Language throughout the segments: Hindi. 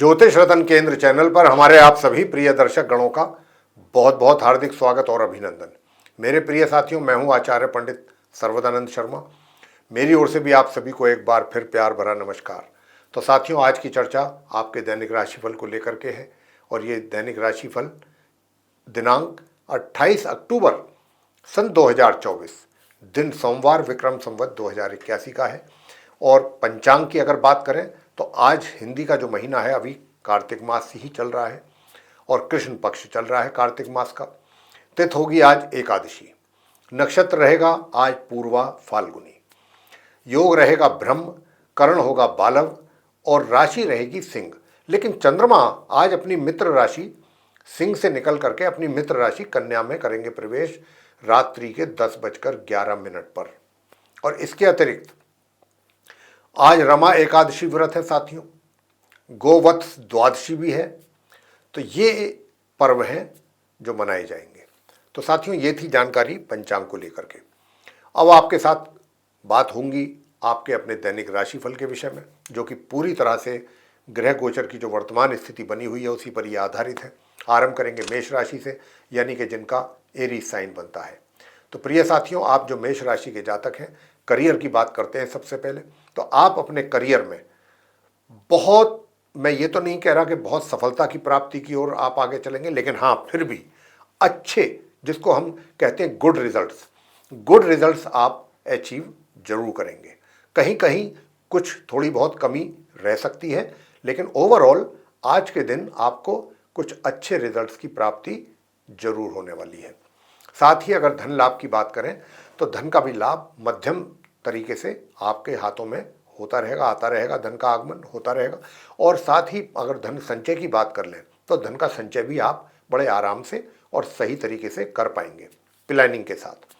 ज्योतिष रतन केंद्र चैनल पर हमारे आप सभी प्रिय दर्शक गणों का बहुत बहुत हार्दिक स्वागत और अभिनंदन। मेरे प्रिय साथियों, मैं हूं आचार्य पंडित सर्वदानंद शर्मा। मेरी ओर से भी आप सभी को एक बार फिर प्यार भरा नमस्कार। तो साथियों, आज की चर्चा आपके दैनिक राशिफल को लेकर के है और ये दैनिक राशिफल दिनांक 28 अक्टूबर सन 2024 दिन सोमवार विक्रम संवत 2081 का है। और पंचांग की अगर बात करें तो आज हिंदी का जो महीना है अभी कार्तिक मास ही चल रहा है और कृष्ण पक्ष चल रहा है कार्तिक मास का। तिथि होगी आज एकादशी, नक्षत्र रहेगा आज पूर्वा फाल्गुनी, योग रहेगा ब्रह्म, करण होगा बालव और राशि रहेगी सिंह। लेकिन चंद्रमा आज अपनी मित्र राशि सिंह से निकल करके अपनी मित्र राशि कन्या में करेंगे प्रवेश रात्रि के 10:11 पर। और इसके अतिरिक्त आज रमा एकादशी व्रत है साथियों, गोवत्स द्वादशी भी है। तो ये पर्व हैं जो मनाए जाएंगे। तो साथियों, ये थी जानकारी पंचांग को लेकर के। अब आपके साथ बात होंगी आपके अपने दैनिक राशिफल के विषय में, जो कि पूरी तरह से ग्रह गोचर की जो वर्तमान स्थिति बनी हुई है उसी पर ये आधारित है। आरंभ करेंगे मेष राशि से, यानी कि जिनका एरीज साइन बनता है। तो प्रिय साथियों, आप जो मेष राशि के जातक हैं, करियर की बात करते हैं सबसे पहले। तो आप अपने करियर में बहुत, मैं ये तो नहीं कह रहा कि बहुत सफलता की प्राप्ति की ओर आप आगे चलेंगे, लेकिन हाँ फिर भी अच्छे, जिसको हम कहते हैं गुड रिजल्ट्स आप अचीव जरूर करेंगे। कहीं कहीं कुछ थोड़ी बहुत कमी रह सकती है, लेकिन ओवरऑल आज के दिन आपको कुछ अच्छे रिजल्ट्स की प्राप्ति जरूर होने वाली है। साथ ही अगर धन लाभ की बात करें तो धन का भी लाभ मध्यम तरीके से आपके हाथों में होता रहेगा, आता रहेगा, धन का आगमन होता रहेगा। और साथ ही अगर धन संचय की बात कर लें तो धन का संचय भी आप बड़े आराम से और सही तरीके से कर पाएंगे प्लानिंग के साथ।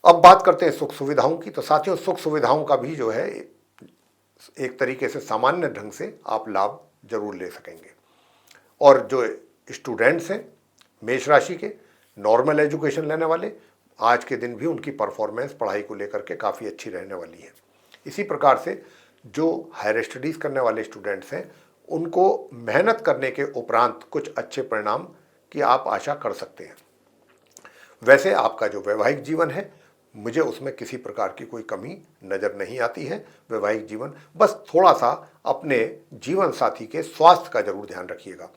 अब बात करते हैं सुख सुविधाओं की। तो साथियों, सुख सुविधाओं का भी जो है एक तरीके से सामान्य ढंग से आप लाभ जरूर ले सकेंगे। और जो स्टूडेंट्स हैं मेष राशि के, नॉर्मल एजुकेशन लेने वाले, आज के दिन भी उनकी परफॉर्मेंस पढ़ाई को लेकर के काफ़ी अच्छी रहने वाली है। इसी प्रकार से जो हायर स्टडीज़ करने वाले स्टूडेंट्स हैं उनको मेहनत करने के उपरांत कुछ अच्छे परिणाम की आप आशा कर सकते हैं। वैसे आपका जो वैवाहिक जीवन है, मुझे उसमें किसी प्रकार की कोई कमी नज़र नहीं आती है। वैवाहिक जीवन, बस थोड़ा सा अपने जीवन साथी के स्वास्थ्य का जरूर ध्यान रखिएगा।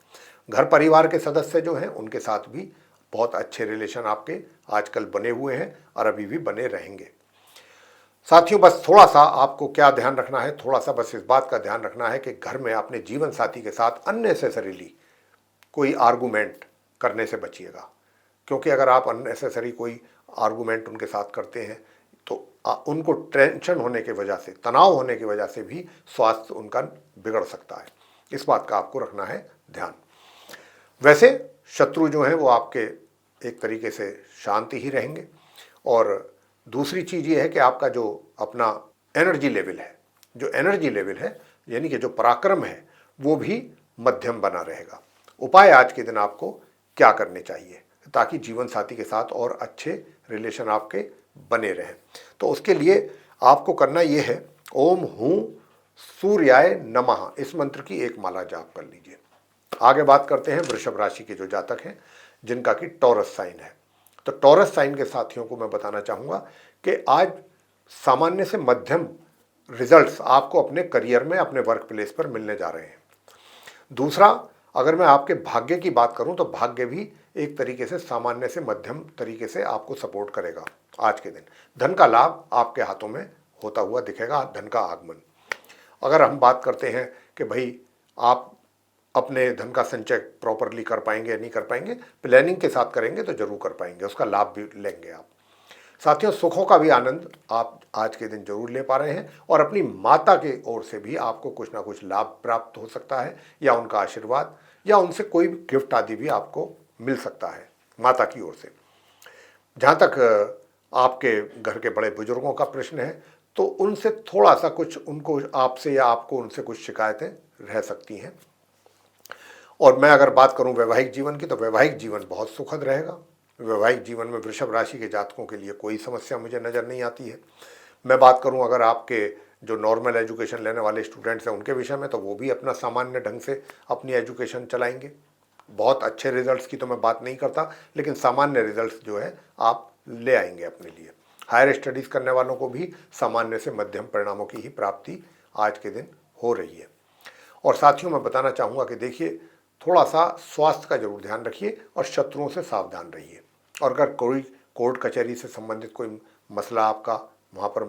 घर परिवार के सदस्य जो हैं उनके साथ भी बहुत अच्छे रिलेशन आपके आजकल बने हुए हैं और अभी भी बने रहेंगे। साथियों, बस थोड़ा सा आपको क्या ध्यान रखना है, थोड़ा सा बस इस बात का ध्यान रखना है कि घर में अपने जीवन साथी के साथ अननेसेसरीली कोई आर्गूमेंट करने से बचिएगा। क्योंकि अगर आप अननेसेसरी कोई आर्गूमेंट उनके साथ करते हैं तो उनको टेंशन होने की वजह से, तनाव होने की वजह से भी स्वास्थ्य उनका बिगड़ सकता है। इस बात का आपको रखना है ध्यान। वैसे शत्रु जो हैं वो आपके एक तरीके से शांति ही रहेंगे। और दूसरी चीज़ ये है कि आपका जो अपना एनर्जी लेवल है यानी कि जो पराक्रम है वो भी मध्यम बना रहेगा। उपाय आज के दिन आपको क्या करने चाहिए ताकि जीवन साथी के साथ और अच्छे रिलेशन आपके बने रहें? तो उसके लिए आपको करना ये है, ओम हूं सूर्याय नमः, इस मंत्र की एक माला जाप कर लीजिए। आगे बात करते हैं वृषभ राशि के जो जातक हैं जिनका कि टॉरस साइन है। तो टॉरस साइन के साथियों को मैं बताना चाहूँगा कि आज सामान्य से मध्यम रिजल्ट्स आपको अपने करियर में, अपने वर्क प्लेस पर मिलने जा रहे हैं। दूसरा, अगर मैं आपके भाग्य की बात करूं तो भाग्य भी एक तरीके से सामान्य से मध्यम तरीके से आपको सपोर्ट करेगा आज के दिन। धन का लाभ आपके हाथों में होता हुआ दिखेगा, धन का आगमन। अगर हम बात करते हैं कि भाई आप अपने धन का संचय प्रॉपरली कर पाएंगे या नहीं कर पाएंगे, प्लानिंग के साथ करेंगे तो जरूर कर पाएंगे, उसका लाभ भी लेंगे आप। साथियों, सुखों का भी आनंद आप आज के दिन जरूर ले पा रहे हैं और अपनी माता के ओर से भी आपको कुछ ना कुछ लाभ प्राप्त हो सकता है, या उनका आशीर्वाद या उनसे कोई गिफ्ट आदि भी आपको मिल सकता है माता की ओर से। जहाँ तक आपके घर के बड़े बुजुर्गों का प्रश्न है तो उनसे थोड़ा सा कुछ, उनको आपसे या आपको उनसे कुछ शिकायतें रह सकती हैं। और मैं अगर बात करूं वैवाहिक जीवन की, तो वैवाहिक जीवन बहुत सुखद रहेगा। वैवाहिक जीवन में वृषभ राशि के जातकों के लिए कोई समस्या मुझे नज़र नहीं आती है। मैं बात करूं अगर आपके जो नॉर्मल एजुकेशन लेने वाले स्टूडेंट्स हैं उनके विषय में, तो वो भी अपना सामान्य ढंग से अपनी एजुकेशन चलाएंगे। बहुत अच्छे रिजल्ट्स की तो मैं बात नहीं करता, लेकिन सामान्य रिजल्ट्स जो है आप ले आएंगे अपने लिए। हायर स्टडीज़ करने वालों को भी सामान्य से मध्यम परिणामों की ही प्राप्ति आज के दिन हो रही है। और साथियों, मैं बताना चाहूँगा कि देखिए, थोड़ा सा स्वास्थ्य का जरूर ध्यान रखिए और शत्रुओं से सावधान रहिए। और अगर कोई कोर्ट कचहरी से संबंधित कोई मसला आपका वहाँ पर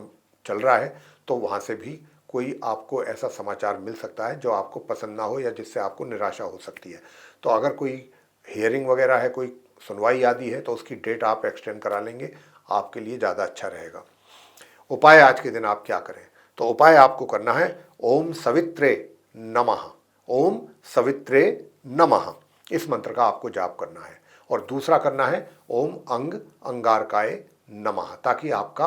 चल रहा है, तो वहाँ से भी कोई आपको ऐसा समाचार मिल सकता है जो आपको पसंद ना हो या जिससे आपको निराशा हो सकती है। तो अगर कोई हियरिंग वगैरह है, कोई सुनवाई आदि है, तो उसकी डेट आप एक्सटेंड करा लेंगे, आपके लिए ज़्यादा अच्छा रहेगा। उपाय आज के दिन आप क्या करें? तो उपाय आपको करना है ओम सवित्रे नमः। ओम सवित्रे नमः, इस मंत्र का आपको जाप करना है। और दूसरा करना है ओम अंग अंगारकाय नमः, ताकि आपका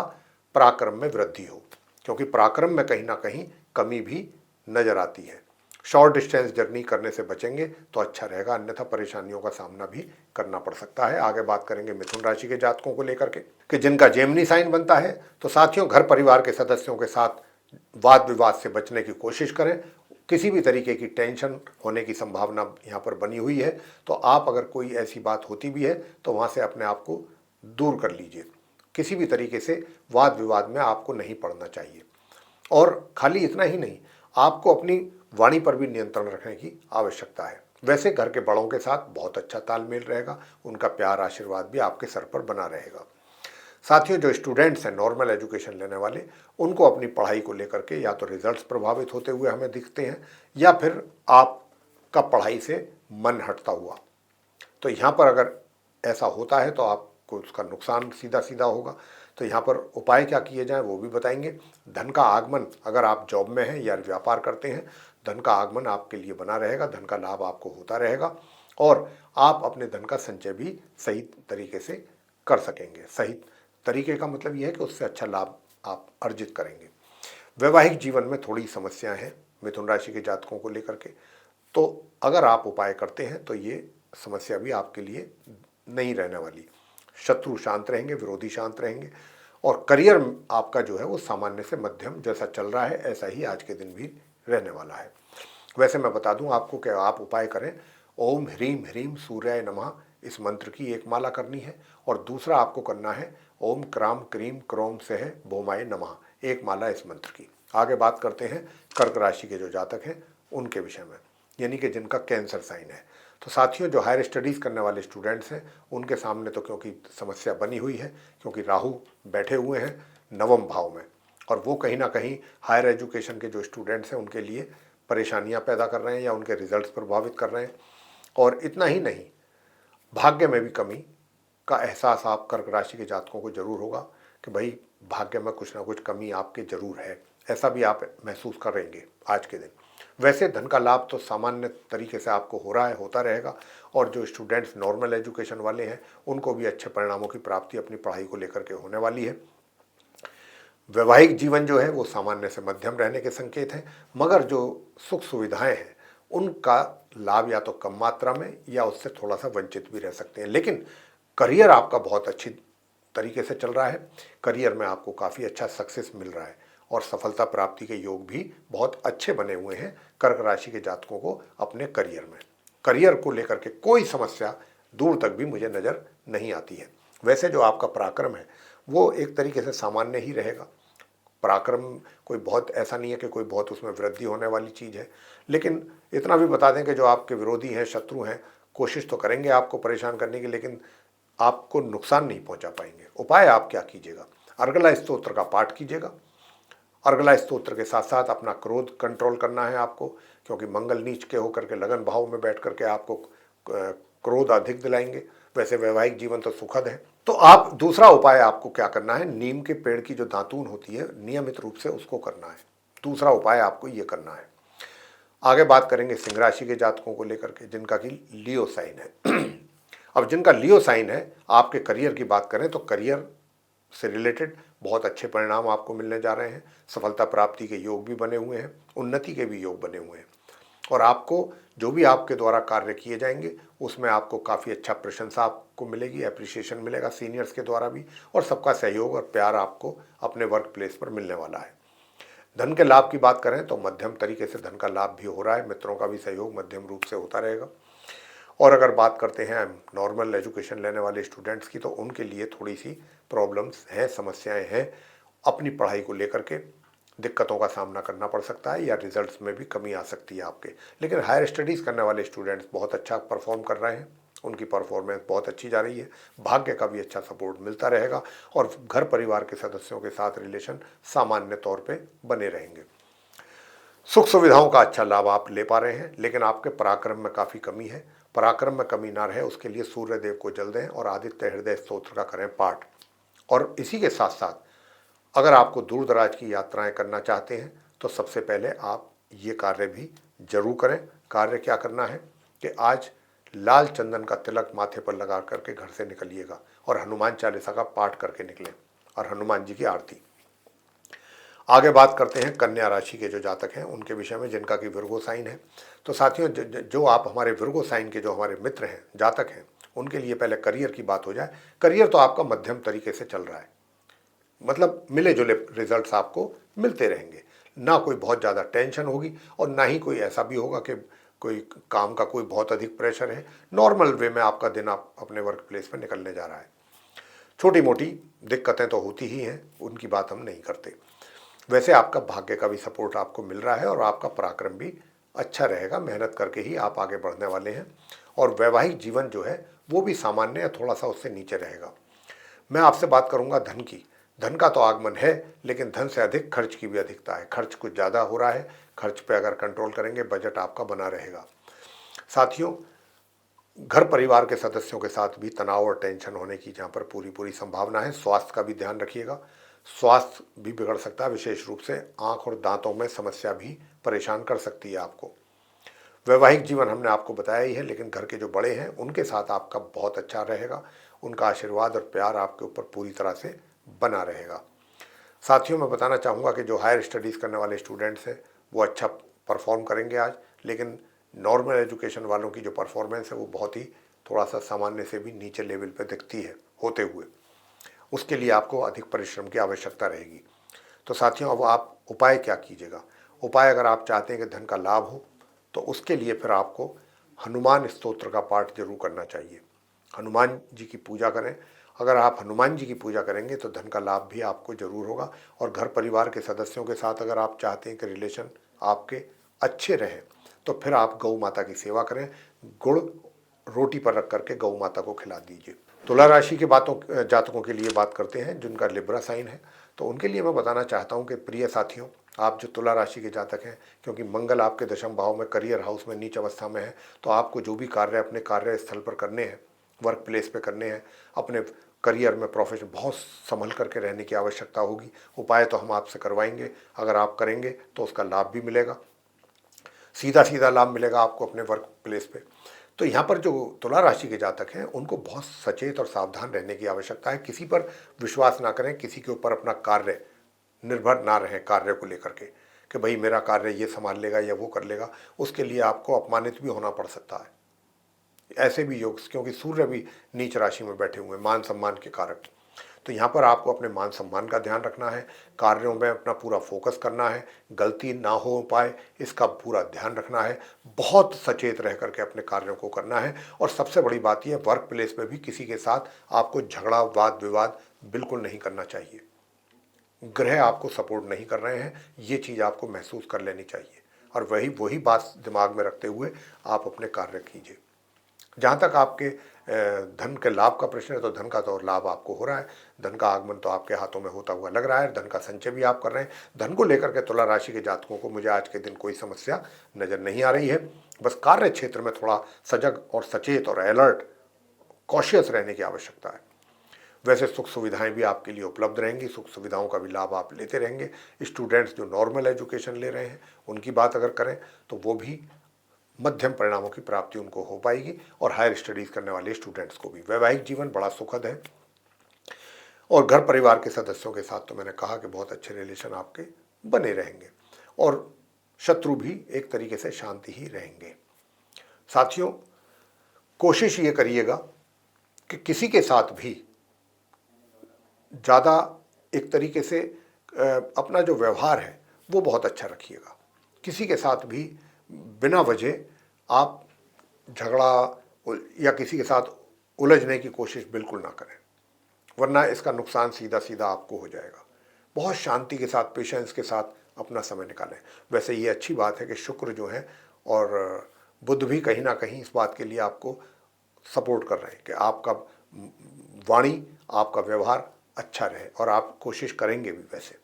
पराक्रम में वृद्धि हो, क्योंकि पराक्रम में कहीं ना कहीं कमी भी नजर आती है। शॉर्ट डिस्टेंस जर्नी करने से बचेंगे तो अच्छा रहेगा, अन्यथा परेशानियों का सामना भी करना पड़ सकता है। आगे बात करेंगे मिथुन राशि के जातकों को लेकर के कि जिनका जेमिनी साइन बनता है। तो साथियों, घर परिवार के सदस्यों के साथ वाद विवाद से बचने की कोशिश करें। किसी भी तरीके की टेंशन होने की संभावना यहाँ पर बनी हुई है, तो आप अगर कोई ऐसी बात होती भी है तो वहाँ से अपने आप को दूर कर लीजिए। किसी भी तरीके से वाद विवाद में आपको नहीं पड़ना चाहिए। और खाली इतना ही नहीं, आपको अपनी वाणी पर भी नियंत्रण रखने की आवश्यकता है। वैसे घर के बड़ों के साथ बहुत अच्छा तालमेल रहेगा, उनका प्यार आशीर्वाद भी आपके सर पर बना रहेगा। साथियों, जो स्टूडेंट्स हैं नॉर्मल एजुकेशन लेने वाले, उनको अपनी पढ़ाई को लेकर के या तो रिजल्ट्स प्रभावित होते हुए हमें दिखते हैं, या फिर आपका पढ़ाई से मन हटता हुआ। तो यहाँ पर अगर ऐसा होता है तो आपको उसका नुकसान सीधा सीधा होगा। तो यहाँ पर उपाय क्या किए जाएं वो भी बताएंगे। धन का आगमन, अगर आप जॉब में हैं या व्यापार करते हैं, धन का आगमन आपके लिए बना रहेगा, धन का लाभ आपको होता रहेगा, और आप अपने धन का संचय भी सही तरीके से कर सकेंगे। सही तरीके का मतलब यह है कि उससे अच्छा लाभ आप अर्जित करेंगे। वैवाहिक जीवन में थोड़ी समस्याएं हैं मिथुन राशि के जातकों को लेकर के, तो अगर आप उपाय करते हैं तो ये समस्या भी आपके लिए नहीं रहने वाली। शत्रु शांत रहेंगे, विरोधी शांत रहेंगे, और करियर आपका जो है वो सामान्य से मध्यम जैसा चल रहा है ऐसा ही आज के दिन भी रहने वाला है। वैसे मैं बता दूं आपको कि आप उपाय करें, ओम ह्रीम ह्रीम सूर्याय नमः, इस मंत्र की एक माला करनी है। और दूसरा आपको करना है ओम क्राम क्रीम क्रोम सह भौमाय नमः, एक माला इस मंत्र की। आगे बात करते हैं कर्क राशि के जो जातक हैं उनके विषय में, यानी कि जिनका कैंसर साइन है। तो साथियों, जो हायर स्टडीज़ करने वाले स्टूडेंट्स हैं उनके सामने तो क्योंकि समस्या बनी हुई है, क्योंकि राहु बैठे हुए हैं नवम भाव में, और वो कहीं ना कहीं हायर एजुकेशन के जो स्टूडेंट्स हैं उनके लिए परेशानियां पैदा कर रहे हैं या उनके रिजल्ट्स प्रभावित कर रहे हैं। और इतना ही नहीं, भाग्य में भी कमी का एहसास आप कर्क राशि के जातकों को जरूर होगा कि भाई भाग्य में कुछ ना कुछ कमी आपके जरूर है, ऐसा भी आप महसूस करेंगे आज के दिन। वैसे धन का लाभ तो सामान्य तरीके से आपको हो रहा है, होता रहेगा, और जो स्टूडेंट्स नॉर्मल एजुकेशन वाले हैं उनको भी अच्छे परिणामों की प्राप्ति अपनी पढ़ाई को लेकर के होने वाली है। वैवाहिक जीवन जो है वो सामान्य से मध्यम रहने के संकेत हैं, मगर जो सुख सुविधाएं हैं उनका लाभ या तो कम मात्रा में या उससे थोड़ा सा वंचित भी रह सकते हैं। लेकिन करियर आपका बहुत अच्छी तरीके से चल रहा है, करियर में आपको काफ़ी अच्छा सक्सेस मिल रहा है, और सफलता प्राप्ति के योग भी बहुत अच्छे बने हुए हैं कर्क राशि के जातकों को अपने करियर में। करियर को लेकर के कोई समस्या दूर तक भी मुझे नज़र नहीं आती है। वैसे जो आपका पराक्रम है वो एक तरीके से सामान्य ही रहेगा। पराक्रम कोई बहुत ऐसा नहीं है कि कोई बहुत उसमें वृद्धि होने वाली चीज़ है, लेकिन इतना भी बता दें कि जो आपके विरोधी हैं, शत्रु हैं, कोशिश तो करेंगे आपको परेशान करने की, लेकिन आपको नुकसान नहीं पहुंचा पाएंगे। उपाय आप क्या कीजिएगा, अर्गला स्तोत्र का पाठ कीजिएगा। अर्गला स्तोत्र के साथ साथ अपना क्रोध कंट्रोल करना है आपको, क्योंकि मंगल नीच के होकर के लगन भाव में बैठ करके आपको क्रोध अधिक दिलाएंगे। वैसे वैवाहिक जीवन तो सुखद है। तो आप दूसरा उपाय आपको क्या करना है, नीम के पेड़ की जो दातून होती है नियमित रूप से उसको करना है। दूसरा उपाय आपको ये करना है। आगे बात करेंगे सिंह राशि के जातकों को लेकर के जिनका कि लियो साइन है। अब जिनका लियो साइन है, आपके करियर की बात करें तो करियर से रिलेटेड बहुत अच्छे परिणाम आपको मिलने जा रहे हैं। सफलता प्राप्ति के योग भी बने हुए हैं, उन्नति के भी योग बने हुए हैं, और आपको जो भी आपके द्वारा कार्य किए जाएंगे उसमें आपको काफ़ी अच्छा प्रशंसा आपको मिलेगी, एप्रिसिएशन मिलेगा सीनियर्स के द्वारा भी, और सबका सहयोग और प्यार आपको अपने वर्क प्लेस पर मिलने वाला है। धन के लाभ की बात करें तो मध्यम तरीके से धन का लाभ भी हो रहा है, मित्रों का भी सहयोग मध्यम रूप से होता रहेगा। और अगर बात करते हैं नॉर्मल एजुकेशन लेने वाले स्टूडेंट्स की, तो उनके लिए थोड़ी सी प्रॉब्लम्स हैं, समस्याएं हैं, अपनी पढ़ाई को लेकर के दिक्कतों का सामना करना पड़ सकता है या रिजल्ट्स में भी कमी आ सकती है आपके। लेकिन हायर स्टडीज़ करने वाले स्टूडेंट्स बहुत अच्छा परफॉर्म कर रहे हैं, उनकी परफॉर्मेंस बहुत अच्छी जा रही है, भाग्य का भी अच्छा सपोर्ट मिलता रहेगा और घर परिवार के सदस्यों के साथ रिलेशन सामान्य तौर पे बने रहेंगे। सुख सुविधाओं का अच्छा लाभ आप ले पा रहे हैं, लेकिन आपके पराक्रम में काफ़ी कमी है। पराक्रम में कमी ना रहे उसके लिए सूर्य देव को जल दें और आदित्य हृदय स्तोत्र का करें पाठ। और इसी के साथ साथ अगर आपको दूर दराज की यात्राएं करना चाहते हैं तो सबसे पहले आप ये कार्य भी जरूर करें। कार्य क्या करना है कि आज लाल चंदन का तिलक माथे पर लगा करके घर से निकलिएगा और हनुमान चालीसा का पाठ करके निकलें और हनुमान जी की आरती। आगे बात करते हैं कन्या राशि के जो जातक हैं उनके विषय में, जिनका कि विर्गो साइन है। तो साथियों, जो आप हमारे विर्गो साइन के जो हमारे मित्र हैं, जातक हैं, उनके लिए पहले करियर की बात हो जाए। करियर तो आपका मध्यम तरीके से चल रहा है, मतलब मिले जुले रिजल्ट्स आपको मिलते रहेंगे, ना कोई बहुत ज़्यादा टेंशन होगी और ना ही कोई ऐसा भी होगा कि कोई काम का कोई बहुत अधिक प्रेशर है। नॉर्मल वे में आपका दिन आप अपने वर्क प्लेस पर निकलने जा रहा है। छोटी मोटी दिक्कतें तो होती ही हैं, उनकी बात हम नहीं करते। वैसे आपका भाग्य का भी सपोर्ट आपको मिल रहा है और आपका पराक्रम भी अच्छा रहेगा, मेहनत करके ही आप आगे बढ़ने वाले हैं। और वैवाहिक जीवन जो है वो भी सामान्य या थोड़ा सा उससे नीचे रहेगा। मैं आपसे बात करूंगा धन की। धन का तो आगमन है, लेकिन धन से अधिक खर्च की भी अधिकता है। खर्च कुछ ज़्यादा हो रहा है, खर्च पे अगर कंट्रोल करेंगे बजट आपका बना रहेगा। साथियों, घर परिवार के सदस्यों के साथ भी तनाव और टेंशन होने की जहाँ पर पूरी संभावना है। स्वास्थ्य का भी ध्यान रखिएगा, स्वास्थ्य भी बिगड़ सकता है, विशेष रूप से आंख और दांतों में समस्या भी परेशान कर सकती है आपको। वैवाहिक जीवन हमने आपको बताया ही है, लेकिन घर के जो बड़े हैं उनके साथ आपका बहुत अच्छा रहेगा, उनका आशीर्वाद और प्यार आपके ऊपर पूरी तरह से बना रहेगा। साथियों, मैं बताना चाहूँगा कि जो हायर स्टडीज़ करने वाले स्टूडेंट्स हैं वो अच्छा परफॉर्म करेंगे आज, लेकिन नॉर्मल एजुकेशन वालों की जो परफॉर्मेंस है वो बहुत ही थोड़ा सा सामान्य से भी नीचे लेवल पर दिखती है होते हुए। उसके लिए आपको अधिक परिश्रम की आवश्यकता रहेगी। तो साथियों, अब आप उपाय क्या कीजिएगा? उपाय, अगर आप चाहते हैं कि धन का लाभ हो तो उसके लिए फिर आपको हनुमान स्तोत्र का पाठ जरूर करना चाहिए। हनुमान जी की पूजा करें। अगर आप हनुमान जी की पूजा करेंगे तो धन का लाभ भी आपको जरूर होगा। और घर परिवार के सदस्यों के साथ अगर आप चाहते हैं कि रिलेशन आपके अच्छे रहें तो फिर आप गौ माता की सेवा करें। गुड़ रोटी पर रख करके गौ माता को खिला दीजिए। तुला राशि के जातकों के लिए बात करते हैं जिनका लिब्रा साइन है। तो उनके लिए मैं बताना चाहता हूं कि प्रिय साथियों, आप जो तुला राशि के जातक हैं, क्योंकि मंगल आपके दशम भाव में करियर हाउस में नीच अवस्था में है, तो आपको जो भी कार्य अपने कार्यस्थल पर करने हैं, वर्क प्लेस पे करने हैं, अपने करियर में प्रोफेशन बहुत संभल करके रहने की आवश्यकता होगी। उपाय तो हम आपसे करवाएंगे, अगर आप करेंगे तो उसका लाभ भी मिलेगा, सीधा सीधा लाभ मिलेगा आपको अपने वर्क प्लेस पे। तो यहाँ पर जो तुला राशि के जातक हैं उनको बहुत सचेत और सावधान रहने की आवश्यकता है। किसी पर विश्वास ना करें, किसी के ऊपर अपना कार्य निर्भर ना रहें कार्य को लेकर के कि भाई मेरा कार्य ये संभाल लेगा या वो कर लेगा। उसके लिए आपको अपमानित भी होना पड़ सकता है। ऐसे भी योग, क्योंकि सूर्य भी नीच राशि में बैठे हुए हैं, मान सम्मान के कारक। तो यहाँ पर आपको अपने मान सम्मान का ध्यान रखना है, कार्यों में अपना पूरा फोकस करना है, गलती ना हो पाए इसका पूरा ध्यान रखना है, बहुत सचेत रह करके अपने कार्यों को करना है। और सबसे बड़ी बात यह, वर्क प्लेस में भी किसी के साथ आपको झगड़ा वाद विवाद बिल्कुल नहीं करना चाहिए। ग्रह आपको सपोर्ट नहीं कर रहे हैं, ये चीज़ आपको महसूस कर लेनी चाहिए और वही बात दिमाग में रखते हुए आप अपने कार्य कीजिए। जहाँ तक आपके धन के लाभ का प्रश्न है, तो धन का तो लाभ आपको हो रहा है, धन का आगमन तो आपके हाथों में होता हुआ लग रहा है, धन का संचय भी आप कर रहे हैं। धन को लेकर के तुला राशि के जातकों को मुझे आज के दिन कोई समस्या नज़र नहीं आ रही है। बस कार्य क्षेत्र में थोड़ा सजग और सचेत और अलर्ट कॉशियस रहने की आवश्यकता है। वैसे सुख सुविधाएं भी आपके लिए उपलब्ध रहेंगी, सुख सुविधाओं का भी लाभ आप लेते रहेंगे। स्टूडेंट्स जो नॉर्मल एजुकेशन ले रहे हैं उनकी बात अगर करें तो वो भी मध्यम परिणामों की प्राप्ति उनको हो पाएगी और हायर स्टडीज करने वाले स्टूडेंट्स को भी। वैवाहिक जीवन बड़ा सुखद है और घर परिवार के सदस्यों के साथ तो मैंने कहा कि बहुत अच्छे रिलेशन आपके बने रहेंगे और शत्रु भी एक तरीके से शांति ही रहेंगे। साथियों, कोशिश ये करिएगा कि किसी के साथ भी ज़्यादा एक तरीके से अपना जो व्यवहार है वो बहुत अच्छा रखिएगा। किसी के साथ भी बिना वजह आप झगड़ा या किसी के साथ उलझने की कोशिश बिल्कुल ना करें, वरना इसका नुकसान सीधा सीधा आपको हो जाएगा। बहुत शांति के साथ, पेशेंस के साथ अपना समय निकालें। वैसे ये अच्छी बात है कि शुक्र जो है और बुध भी कहीं ना कहीं इस बात के लिए आपको सपोर्ट कर रहे हैं कि आपका वाणी, आपका व्यवहार अच्छा रहे, और आप कोशिश करेंगे भी। वैसे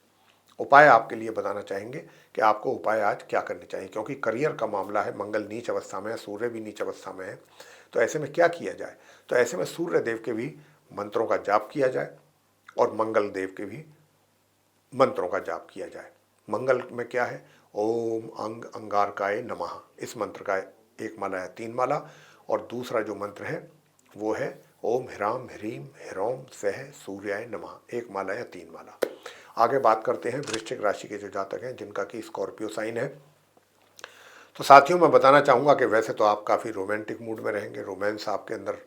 उपाय आपके लिए बताना चाहेंगे कि आपको उपाय आज क्या करने चाहिए, क्योंकि करियर का मामला है, मंगल नीच अवस्था में है, सूर्य भी नीच अवस्था में है। तो ऐसे में क्या किया जाए? तो ऐसे में सूर्य देव के भी मंत्रों का जाप किया जाए और मंगल देव के भी मंत्रों का जाप किया जाए। मंगल में क्या है? ओम अंग अंगारकाय नमः, इस मंत्र का एक माला है 3 माला, और दूसरा जो मंत्र है वो है ओम ह्राम ह्रीम ह्रौम सह सूर्याय नमः, 1 माला या 3 माला। आगे बात करते हैं वृश्चिक राशि के जो जातक हैं जिनका कि स्कॉर्पियो साइन है। तो साथियों, मैं बताना चाहूँगा कि वैसे तो आप काफ़ी रोमांटिक मूड में रहेंगे। रोमांस आपके अंदर,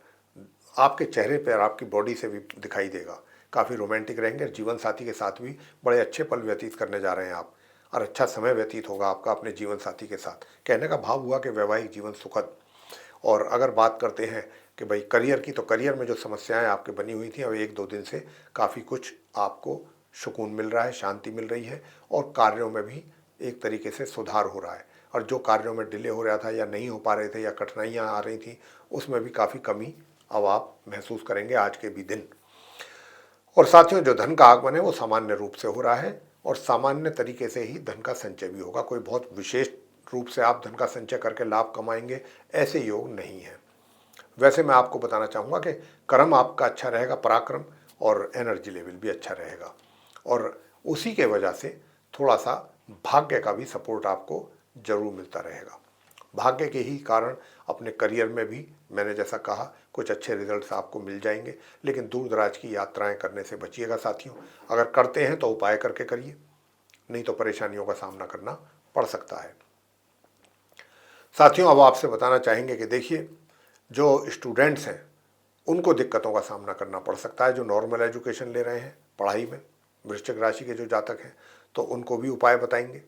आपके चेहरे पर, आपकी बॉडी से भी दिखाई देगा। काफ़ी रोमांटिक रहेंगे। जीवन साथी के साथ भी बड़े अच्छे पल व्यतीत करने जा रहे हैं आप, और अच्छा समय व्यतीत होगा आपका अपने जीवन साथी के साथ। कहने का भाव हुआ कि वैवाहिक जीवन सुखद। और अगर बात करते हैं कि भाई करियर की, तो करियर में जो समस्याएं आपके बनी हुई थी, अब 1-2 दिन से काफ़ी कुछ आपको सुकून मिल रहा है, शांति मिल रही है, और कार्यों में भी एक तरीके से सुधार हो रहा है। और जो कार्यों में डिले हो रहा था या नहीं हो पा रहे थे या कठिनाइयाँ आ रही थी, उसमें भी काफ़ी कमी अब आप महसूस करेंगे आज के भी दिन। और साथियों, जो धन का आगमन है वो सामान्य रूप से हो रहा है, और सामान्य तरीके से ही धन का संचय भी होगा। कोई बहुत विशेष रूप से आप धन का संचय करके लाभ कमाएंगे, ऐसे योग नहीं है। वैसे मैं आपको बताना चाहूँगा कि कर्म आपका अच्छा रहेगा, पराक्रम और एनर्जी लेवल भी अच्छा रहेगा, और उसी के वजह से थोड़ा सा भाग्य का भी सपोर्ट आपको जरूर मिलता रहेगा। भाग्य के ही कारण अपने करियर में भी, मैंने जैसा कहा, कुछ अच्छे रिजल्ट्स आपको मिल जाएंगे। लेकिन दूर दराज की यात्राएं करने से बचिएगा साथियों। अगर करते हैं तो उपाय करके करिए, नहीं तो परेशानियों का सामना करना पड़ सकता है। साथियों, अब आपसे बताना चाहेंगे कि देखिए, जो स्टूडेंट्स हैं उनको दिक्कतों का सामना करना पड़ सकता है, जो नॉर्मल एजुकेशन ले रहे हैं पढ़ाई में, वृश्चिक राशि के जो जातक हैं, तो उनको भी उपाय बताएंगे।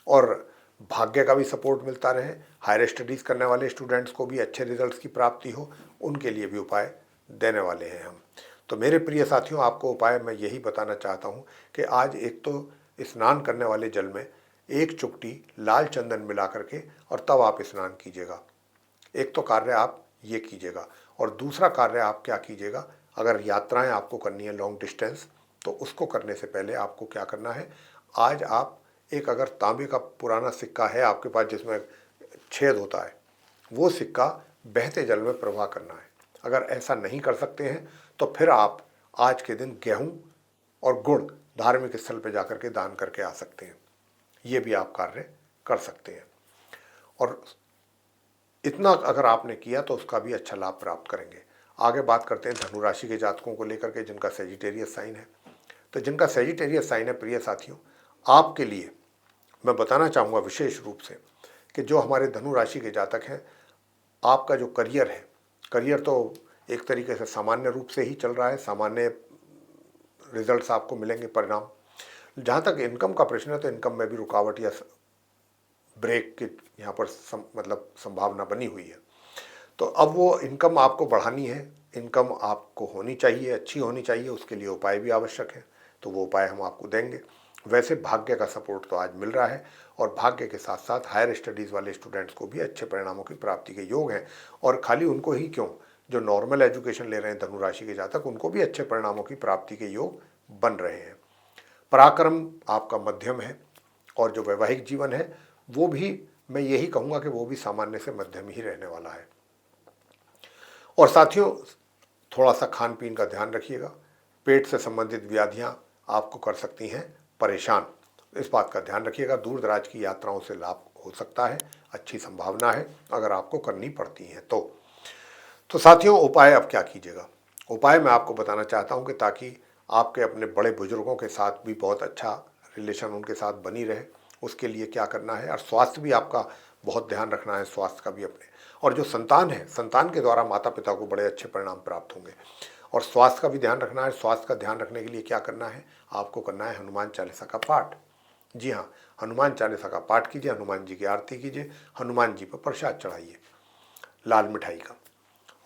और भाग्य का भी सपोर्ट मिलता रहे, हायर स्टडीज़ करने वाले स्टूडेंट्स को भी अच्छे रिजल्ट्स की प्राप्ति हो, उनके लिए भी उपाय देने वाले हैं हम। तो मेरे प्रिय साथियों, आपको उपाय मैं यही बताना चाहता हूँ कि आज एक तो स्नान करने वाले जल में 1 चुटकी लाल चंदन मिला करके और तब आप स्नान कीजिएगा। एक तो कार्य आप ये कीजिएगा, और दूसरा कार्य आप क्या कीजिएगा, अगर यात्राएं आपको करनी है लॉन्ग डिस्टेंस, तो उसको करने से पहले आपको क्या करना है, आज आप एक, अगर तांबे का पुराना सिक्का है आपके पास जिसमें छेद होता है, वो सिक्का बहते जल में प्रवाह करना है। अगर ऐसा नहीं कर सकते हैं तो फिर आप आज के दिन गेहूं और गुड़ धार्मिक स्थल पर जाकर के दान करके आ सकते हैं। ये भी आप कार्य कर सकते हैं, और इतना अगर आपने किया तो उसका भी अच्छा लाभ प्राप्त करेंगे। आगे बात करते हैं धनु राशि के जातकों को लेकर के जिनका सेजिटेरियस साइन है। तो जिनका सेजिटेरियस साइन है, प्रिय साथियों, आपके लिए मैं बताना चाहूँगा विशेष रूप से कि जो हमारे धनु राशि के जातक हैं, आपका जो करियर है, करियर तो एक तरीके से सामान्य रूप से ही चल रहा है, सामान्य रिजल्ट्स आपको मिलेंगे, परिणाम। जहाँ तक इनकम का प्रश्न है, तो इनकम में भी रुकावट या ब्रेक की यहाँ पर मतलब संभावना बनी हुई है। तो अब वो इनकम आपको बढ़ानी है, इनकम आपको होनी चाहिए, अच्छी होनी चाहिए, उसके लिए उपाय भी आवश्यक है, तो वो उपाय हम आपको देंगे। वैसे भाग्य का सपोर्ट तो आज मिल रहा है, और भाग्य के साथ साथ हायर स्टडीज़ वाले स्टूडेंट्स को भी अच्छे परिणामों की प्राप्ति के योग हैं। और खाली उनको ही क्यों, जो नॉर्मल एजुकेशन ले रहे हैं धनु राशि के जातक, उनको भी अच्छे परिणामों की प्राप्ति के योग बन रहे हैं। पराक्रम आपका मध्यम है, और जो वैवाहिक जीवन है वो भी, मैं यही कहूँगा कि वो भी सामान्य से मध्यम ही रहने वाला है। और साथियों, थोड़ा सा खान पीन का ध्यान रखिएगा। पेट से संबंधित व्याधियाँ आपको कर सकती हैं परेशान, इस बात का ध्यान रखिएगा। दूर दराज की यात्राओं से लाभ हो सकता है, अच्छी संभावना है अगर आपको करनी पड़ती हैं तो साथियों, उपाय अब क्या कीजिएगा? उपाय मैं आपको बताना चाहता हूँ कि ताकि आपके अपने बड़े बुजुर्गों के साथ भी बहुत अच्छा रिलेशन उनके साथ बनी रहे, उसके लिए क्या करना है, और स्वास्थ्य भी आपका बहुत ध्यान रखना है, स्वास्थ्य का भी अपने। और जो संतान है, संतान के द्वारा माता पिता को बड़े अच्छे परिणाम प्राप्त होंगे, और स्वास्थ्य का भी ध्यान रखना है। स्वास्थ्य का ध्यान रखने के लिए क्या करना है, आपको करना है हनुमान चालीसा का पाठ। जी हाँ, हनुमान चालीसा का पाठ कीजिए, हनुमान जी की आरती कीजिए, हनुमान जी पर प्रसाद चढ़ाइए लाल मिठाई का।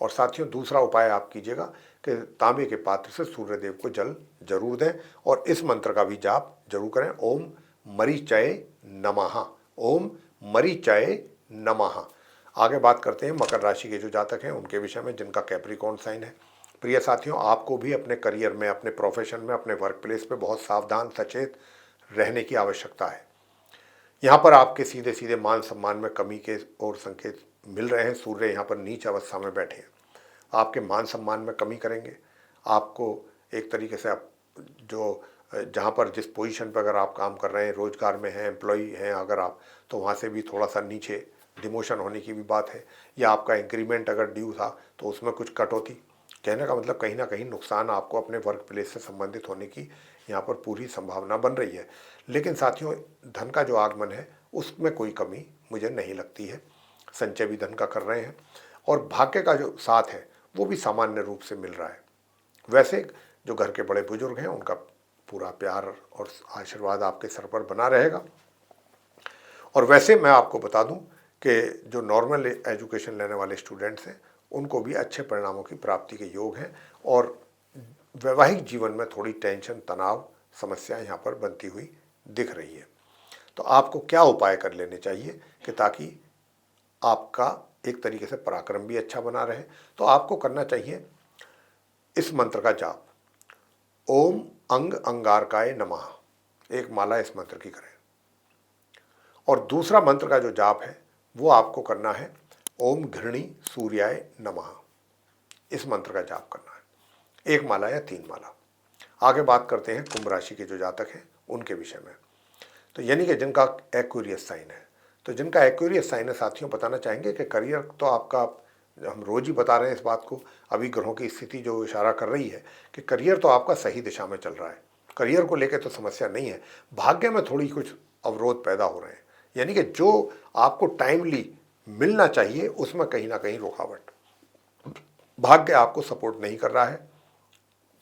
और साथियों, दूसरा उपाय आप कीजिएगा कि तांबे के पात्र से सूर्यदेव को जल जरूर दें और इस मंत्र का भी जाप जरूर करें, ओम मरीचय नमः, ओम मरीचय नमः। आगे बात करते हैं मकर राशि के जो जातक हैं उनके विषय में, जिनका कैप्रिकॉर्न साइन है। प्रिय साथियों, आपको भी अपने करियर में, अपने प्रोफेशन में, अपने वर्क प्लेस पे बहुत सावधान सचेत रहने की आवश्यकता है। यहाँ पर आपके सीधे सीधे मान सम्मान में कमी के और संकेत मिल रहे हैं। सूर्य यहाँ पर नीच अवस्था में बैठे हैं, आपके मान सम्मान में कमी करेंगे। आपको एक तरीके से आप जो जहाँ पर जिस पोजीशन पर अगर आप काम कर रहे हैं, रोजगार में हैं, एम्प्लॉई हैं अगर आप, तो वहाँ से भी थोड़ा सा नीचे डिमोशन होने की भी बात है। या आपका इंक्रीमेंट अगर ड्यू था तो उसमें कुछ कटौती। कहने का मतलब कहीं ना कहीं नुकसान आपको अपने वर्क प्लेस से संबंधित होने की यहाँ पर पूरी संभावना बन रही है। लेकिन साथियों, धन का जो आगमन है उसमें कोई कमी मुझे नहीं लगती है। संचय भी धन का कर रहे हैं और भाग्य का जो साथ है वो भी सामान्य रूप से मिल रहा है। वैसे जो घर के बड़े बुजुर्ग हैं उनका पूरा प्यार और आशीर्वाद आपके सर पर बना रहेगा। और वैसे मैं आपको बता दूं कि जो नॉर्मल एजुकेशन लेने वाले स्टूडेंट्स हैं उनको भी अच्छे परिणामों की प्राप्ति के योग हैं और वैवाहिक जीवन में थोड़ी टेंशन, तनाव, समस्या यहाँ पर बनती हुई दिख रही है। तो आपको क्या उपाय कर लेने चाहिए कि ताकि आपका एक तरीके से पराक्रम भी अच्छा बना रहे? तो आपको करना चाहिए इस मंत्र का जाप, ओम अंग अंगारकाय नमः, एक माला इस मंत्र की करें। और दूसरा मंत्र का जो जाप है वो आपको करना है, ओम घृणी सूर्याय नमः, इस मंत्र का जाप करना है, एक माला या 3 माला। आगे बात करते हैं कुंभ राशि के जो जातक हैं उनके विषय में। तो यानी कि जिनका एक्वेरियस साइन है, तो जिनका एक्वेरियस साइन है साथियों, बताना चाहेंगे कि करियर तो आपका, हम रोज ही बता रहे हैं इस बात को, अभी ग्रहों की स्थिति जो इशारा कर रही है कि करियर तो आपका सही दिशा में चल रहा है, करियर को लेकर तो समस्या नहीं है। भाग्य में थोड़ी कुछ अवरोध पैदा हो रहे हैं, यानी कि जो आपको टाइमली मिलना चाहिए उसमें कहीं ना कहीं रुकावट, भाग्य आपको सपोर्ट नहीं कर रहा है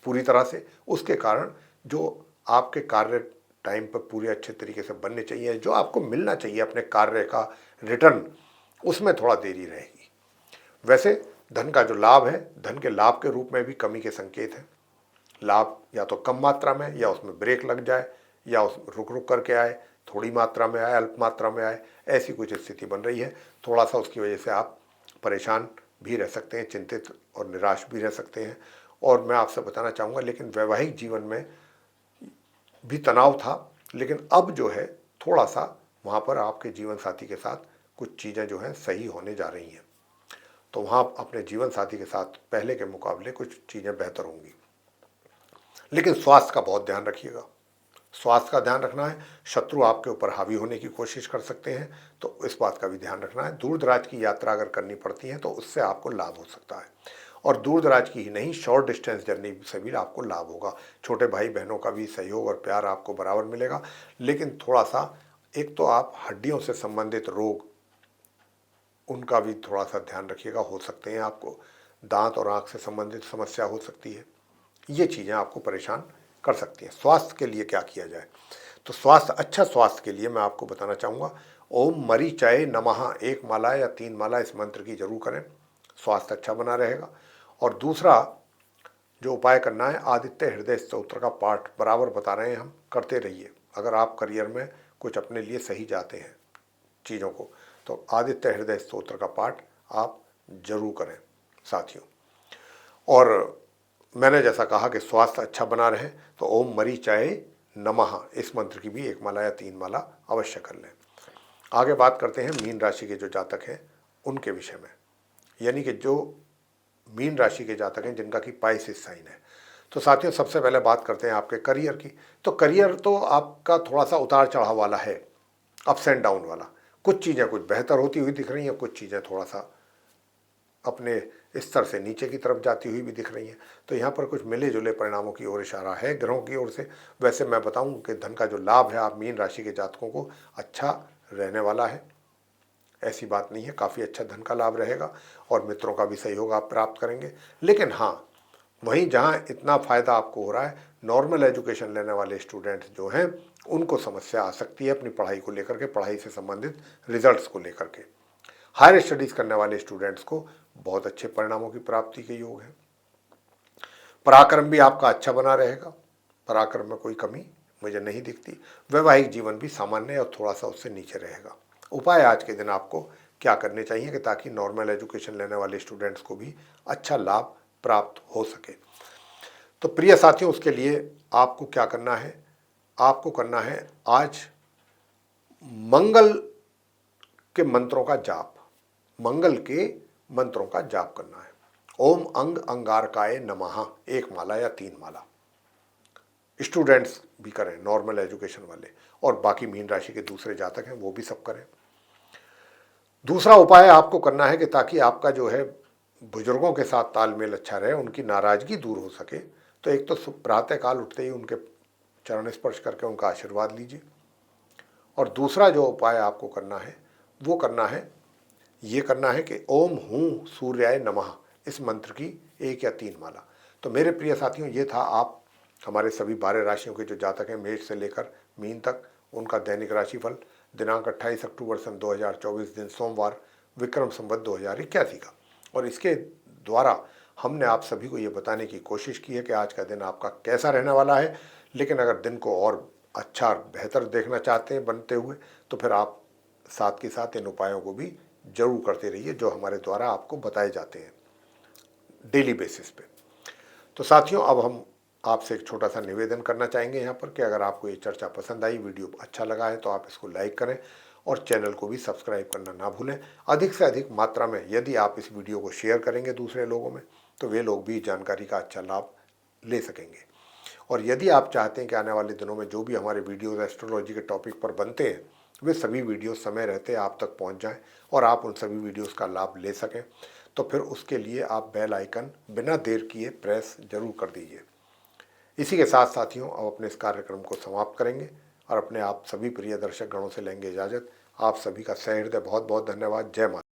पूरी तरह से। उसके कारण जो आपके कार्य टाइम पर पूरे अच्छे तरीके से बनने चाहिए, जो आपको मिलना चाहिए अपने कार्य का रिटर्न, उसमें थोड़ा देरी रहेगी। वैसे धन का जो लाभ है, धन के लाभ के रूप में भी कमी के संकेत हैं। लाभ या तो कम मात्रा में, या उसमें ब्रेक लग जाए, या उसमें रुक रुक करके आए, थोड़ी मात्रा में आए, अल्प मात्रा में आए, ऐसी कुछ स्थिति बन रही है। थोड़ा सा उसकी वजह से आप परेशान भी रह सकते हैं, चिंतित और निराश भी रह सकते हैं। और मैं आपसे बताना चाहूँगा, लेकिन वैवाहिक जीवन में भी तनाव था, लेकिन अब जो है थोड़ा सा वहाँ पर आपके जीवन साथी के साथ कुछ चीज़ें जो हैं सही होने जा रही हैं। तो वहाँ अपने जीवन साथी के साथ पहले के मुकाबले कुछ चीज़ें बेहतर होंगी। लेकिन स्वास्थ्य का बहुत ध्यान रखिएगा, स्वास्थ्य का ध्यान रखना है। शत्रु आपके ऊपर हावी होने की कोशिश कर सकते हैं, तो इस बात का भी ध्यान रखना है। दूर दराज की यात्रा अगर करनी पड़ती है तो उससे आपको लाभ हो सकता है, और दूर दराज की ही नहीं, शॉर्ट डिस्टेंस जर्नी से भी आपको लाभ होगा। छोटे भाई बहनों का भी सहयोग और प्यार आपको बराबर मिलेगा। लेकिन थोड़ा सा, एक तो आप हड्डियों से संबंधित रोग, उनका भी थोड़ा सा ध्यान रखिएगा, हो सकते हैं आपको दांत और आँख से संबंधित समस्या हो सकती है। ये चीज़ें आपको परेशान कर सकती हैं। स्वास्थ्य के लिए क्या किया जाए? तो अच्छा स्वास्थ्य के लिए मैं आपको बताना चाहूँगा, ओम मरीचाय नमः, एक माला या 3 माला इस मंत्र की जरूर करें, स्वास्थ्य अच्छा बना रहेगा। और दूसरा जो उपाय करना है, आदित्य हृदय स्तोत्र का पाठ बराबर बता रहे हैं हम, करते रहिए। अगर आप करियर में कुछ अपने लिए सही जाते हैं चीज़ों को, तो आदित्य हृदय स्तोत्र का पाठ आप जरूर करें साथियों। और मैंने जैसा कहा कि स्वास्थ्य अच्छा बना रहे, तो ओम मरीचाय नमः इस मंत्र की भी 1 माला या 3 माला अवश्य कर लें। आगे बात करते हैं मीन राशि के जो जातक हैं उनके विषय में, यानी कि जो मीन राशि के जातक हैं जिनका कि पाइसिस साइन है। तो साथियों, सबसे पहले बात करते हैं आपके करियर की। तो करियर तो आपका थोड़ा सा उतार चढ़ाव वाला है, अप्स एंड डाउन वाला। कुछ चीज़ें कुछ बेहतर होती हुई दिख रही हैं, कुछ चीज़ें थोड़ा सा अपने स्तर से नीचे की तरफ जाती हुई भी दिख रही हैं। तो यहाँ पर कुछ मिले जुले परिणामों की ओर इशारा है ग्रहों की ओर से। वैसे मैं बताऊँ कि धन का जो लाभ है आप मीन राशि के जातकों को अच्छा रहने वाला है, ऐसी बात नहीं है, काफ़ी अच्छा धन का लाभ रहेगा और मित्रों का भी सहयोग आप प्राप्त करेंगे। लेकिन हाँ, वहीं जहाँ इतना फ़ायदा आपको हो रहा है, नॉर्मल एजुकेशन लेने वाले स्टूडेंट्स जो हैं उनको समस्या आ सकती है अपनी पढ़ाई को लेकर के, पढ़ाई से संबंधित रिजल्ट्स को लेकर के। हायर स्टडीज़ करने वाले स्टूडेंट्स को बहुत अच्छे परिणामों की प्राप्ति के योग है। पराक्रम भी आपका अच्छा बना रहेगा, पराक्रम में कोई कमी मुझे नहीं दिखती। वैवाहिक जीवन भी सामान्य और थोड़ा सा उससे नीचे रहेगा। उपाय आज के दिन आपको क्या करने चाहिए कि ताकि नॉर्मल एजुकेशन लेने वाले स्टूडेंट्स को भी अच्छा लाभ प्राप्त हो सके। तो प्रिय साथियों, उसके लिए आपको क्या करना है, आपको करना है आज मंगल के मंत्रों का जाप, मंगल के मंत्रों का जाप करना है। ओम अंग अंगारकाय नमः, 1 माला या 3 माला स्टूडेंट्स भी करें, नॉर्मल एजुकेशन वाले, और बाकी मीन राशि के दूसरे जातक हैं वो भी सब करें। दूसरा उपाय आपको करना है कि ताकि आपका जो है बुजुर्गों के साथ तालमेल अच्छा रहे, उनकी नाराजगी दूर हो सके, तो एक तो प्रातःकाल उठते ही उनके चरण स्पर्श करके उनका आशीर्वाद लीजिए। और दूसरा जो उपाय आपको करना है वो करना है, ये करना है कि ओम हूँ सूर्याय नमः, इस मंत्र की 1 या 3 माला। तो मेरे प्रिय साथियों, ये था आप हमारे सभी 12 राशियों के जो जातक हैं, मेष से लेकर मीन तक, उनका दैनिक राशिफल दिनांक 28 अक्टूबर सन 2024 दिन सोमवार, विक्रम संवत 2081 का। और इसके द्वारा हमने आप सभी को ये बताने की कोशिश की है कि आज का दिन आपका कैसा रहने वाला है। लेकिन अगर दिन को और अच्छा बेहतर देखना चाहते हैं बनते हुए, तो फिर आप साथ के साथ इन उपायों को भी जरूर करते रहिए जो हमारे द्वारा आपको बताए जाते हैं डेली बेसिस पे। तो साथियों, अब हम आपसे एक छोटा सा निवेदन करना चाहेंगे यहाँ पर कि अगर आपको ये चर्चा पसंद आई, वीडियो अच्छा लगा है, तो आप इसको लाइक करें और चैनल को भी सब्सक्राइब करना ना भूलें। अधिक से अधिक मात्रा में यदि आप इस वीडियो को शेयर करेंगे दूसरे लोगों में, तो वे लोग भी जानकारी का अच्छा लाभ ले सकेंगे। और यदि आप चाहते हैं कि आने वाले दिनों में जो भी हमारे वीडियोज़ एस्ट्रोलॉजी के टॉपिक पर बनते हैं, वे सभी वीडियो समय रहते आप तक पहुंच जाएं और आप उन सभी वीडियोज़ का लाभ ले सकें, तो फिर उसके लिए आप बेल आइकन बिना देर किए प्रेस जरूर कर दीजिए। इसी के साथ साथियों, अब अपने इस कार्यक्रम को समाप्त करेंगे और अपने आप सभी प्रिय दर्शक गणों से लेंगे इजाज़त। आप सभी का सहृदय बहुत बहुत धन्यवाद। जय माता।